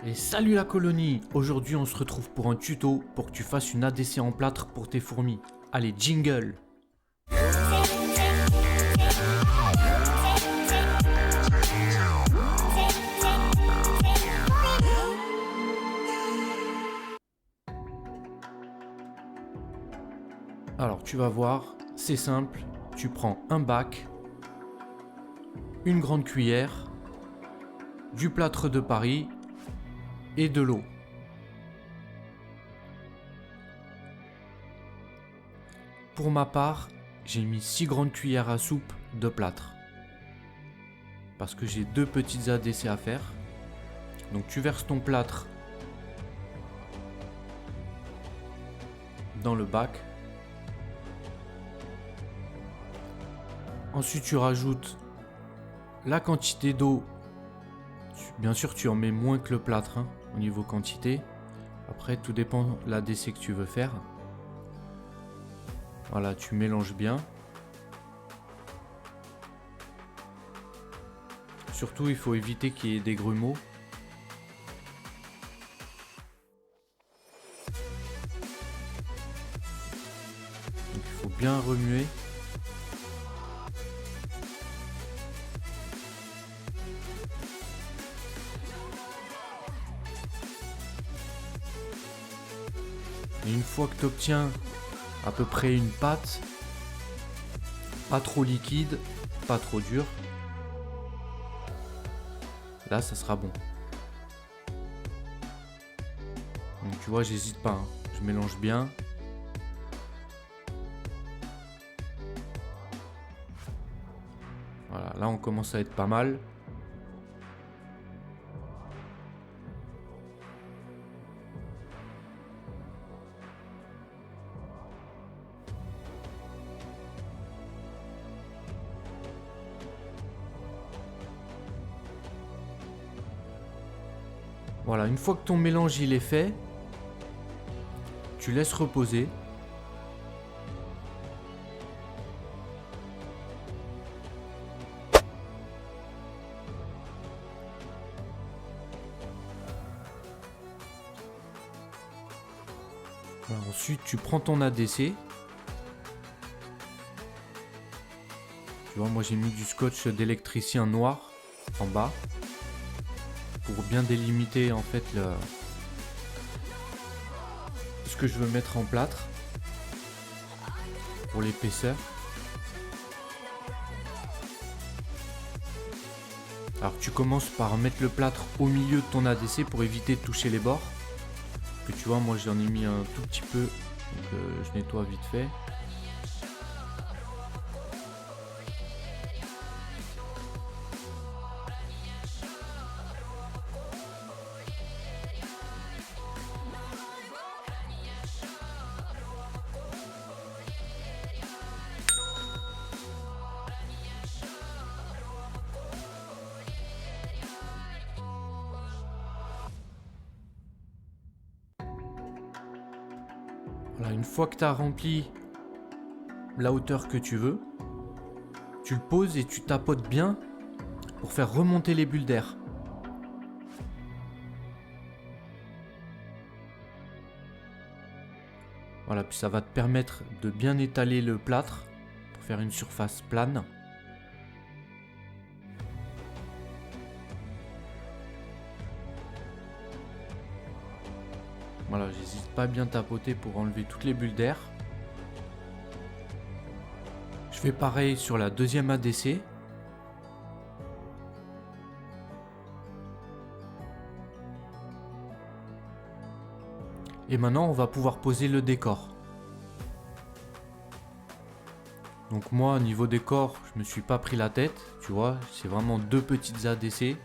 Et salut la colonie! Aujourd'hui on se retrouve pour un tuto pour que tu fasses une ADC en plâtre pour tes fourmis. Allez, jingle! Alors tu vas voir, c'est simple, tu prends un bac, une grande cuillère, du plâtre de Paris et de l'eau. Pour ma part, j'ai mis 6 grandes cuillères à soupe de plâtre. Parce que j'ai 2 petites ADC à faire. Donc tu verses ton plâtre dans le bac. Ensuite tu rajoutes la quantité d'eau. Bien sûr tu en mets moins que le plâtre au niveau quantité. Après tout dépend de l'ADC que tu veux faire. Voilà, tu mélanges bien. Surtout il faut éviter qu'il y ait des grumeaux. Donc il faut bien remuer. Et une fois que tu obtiens à peu près une pâte, pas trop liquide, pas trop dure, là ça sera bon. Donc tu vois, j'hésite pas, je mélange bien. Voilà, là on commence à être pas mal. Voilà, une fois que ton mélange il est fait, tu laisses reposer. Voilà, ensuite tu prends ton ADC. Tu vois, moi j'ai mis du scotch d'électricien noir en bas pour bien délimiter en fait ce que je veux mettre en plâtre pour l'épaisseur. Alors tu commences par mettre le plâtre au milieu de ton ADC pour éviter de toucher les bords. Que tu vois, moi j'en ai mis un tout petit peu, donc je nettoie vite fait. Voilà, une fois que tu as rempli la hauteur que tu veux, tu le poses et tu tapotes bien pour faire remonter les bulles d'air. Voilà, puis ça va te permettre de bien étaler le plâtre pour faire une surface plane. Voilà, j'hésite pas à bien tapoter pour enlever toutes les bulles d'air. Je fais pareil sur la deuxième ADC. Et maintenant, on va pouvoir poser le décor. Donc moi, au niveau décor, je me suis pas pris la tête, tu vois, c'est vraiment 2 petites ADC.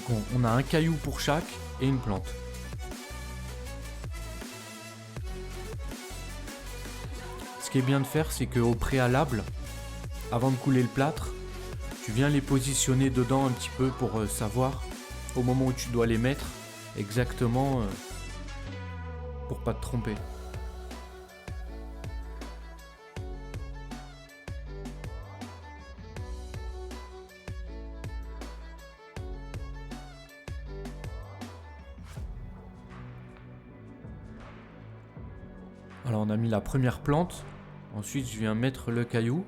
Donc on a un caillou pour chaque et une plante. Ce qui est bien de faire, c'est qu'au préalable, avant de couler le plâtre, tu viens les positionner dedans un petit peu pour savoir au moment où tu dois les mettre exactement pour pas te tromper. Alors on a mis la première plante. Ensuite je viens mettre le caillou.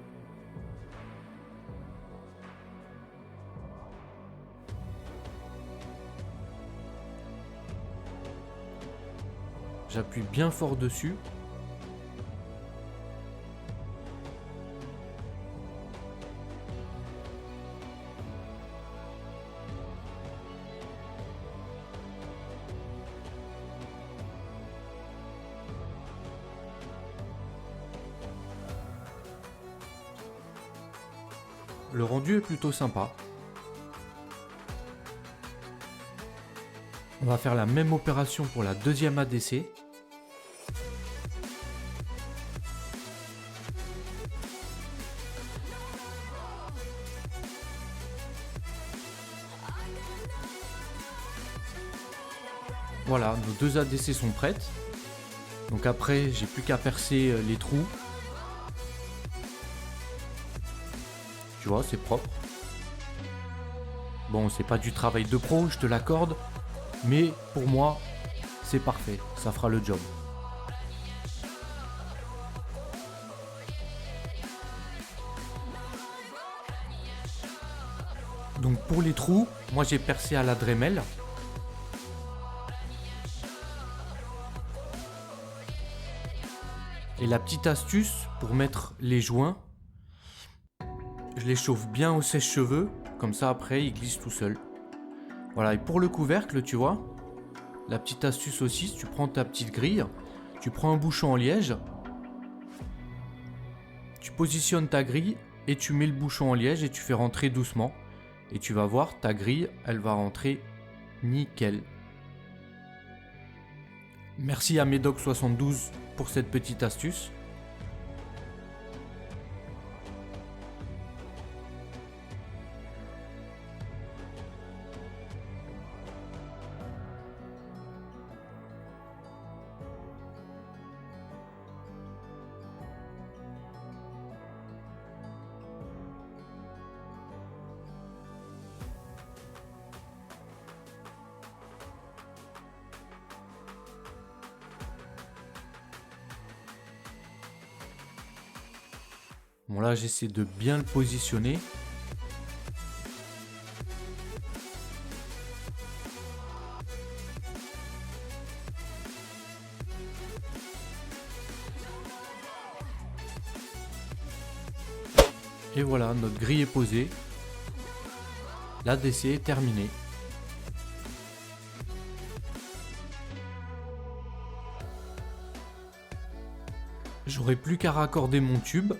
J'appuie bien fort dessus. Le rendu est plutôt sympa. On va faire la même opération pour la deuxième ADC. Voilà, nos deux ADC sont prêtes. Donc après, j'ai plus qu'à percer les trous. Tu vois, c'est propre. Bon, c'est pas du travail de pro, je te l'accorde. Mais pour moi, c'est parfait. Ça fera le job. Donc pour les trous, moi j'ai percé à la Dremel. Et la petite astuce pour mettre les joints, je les chauffe bien au sèche-cheveux, comme ça après ils glissent tout seuls. Voilà, et pour le couvercle, tu vois, la petite astuce aussi, tu prends ta petite grille, tu prends un bouchon en liège, tu positionnes ta grille et tu mets le bouchon en liège et tu fais rentrer doucement. Et tu vas voir, ta grille, elle va rentrer nickel. Merci à Medoc72 pour cette petite astuce. Bon là j'essaie de bien le positionner. Et voilà, notre grille est posée. L'ADC est terminée. J'aurai plus qu'à raccorder mon tube.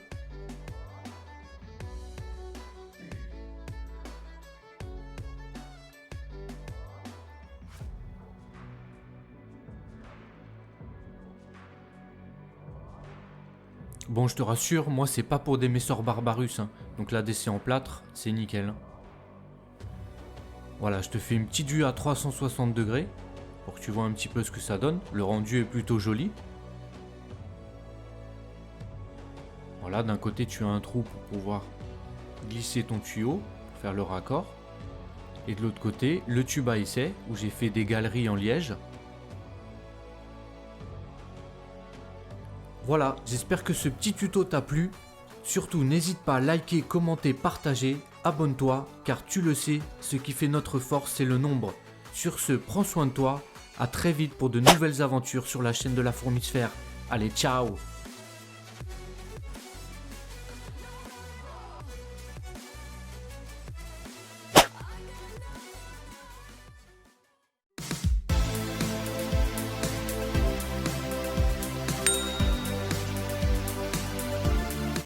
Bon, je te rassure, moi c'est pas pour des Messor Barbarus, hein. Donc l'ADC en plâtre, c'est nickel. Voilà, je te fais une petite vue à 360 degrés pour que tu vois un petit peu ce que ça donne. Le rendu est plutôt joli. Voilà, d'un côté tu as un trou pour pouvoir glisser ton tuyau, pour faire le raccord. Et de l'autre côté, le tube à essai où j'ai fait des galeries en liège. Voilà, j'espère que ce petit tuto t'a plu. Surtout, n'hésite pas à liker, commenter, partager, abonne-toi, car tu le sais, ce qui fait notre force, c'est le nombre. Sur ce, prends soin de toi, à très vite pour de nouvelles aventures sur la chaîne de la Fourmisphère. Allez, ciao!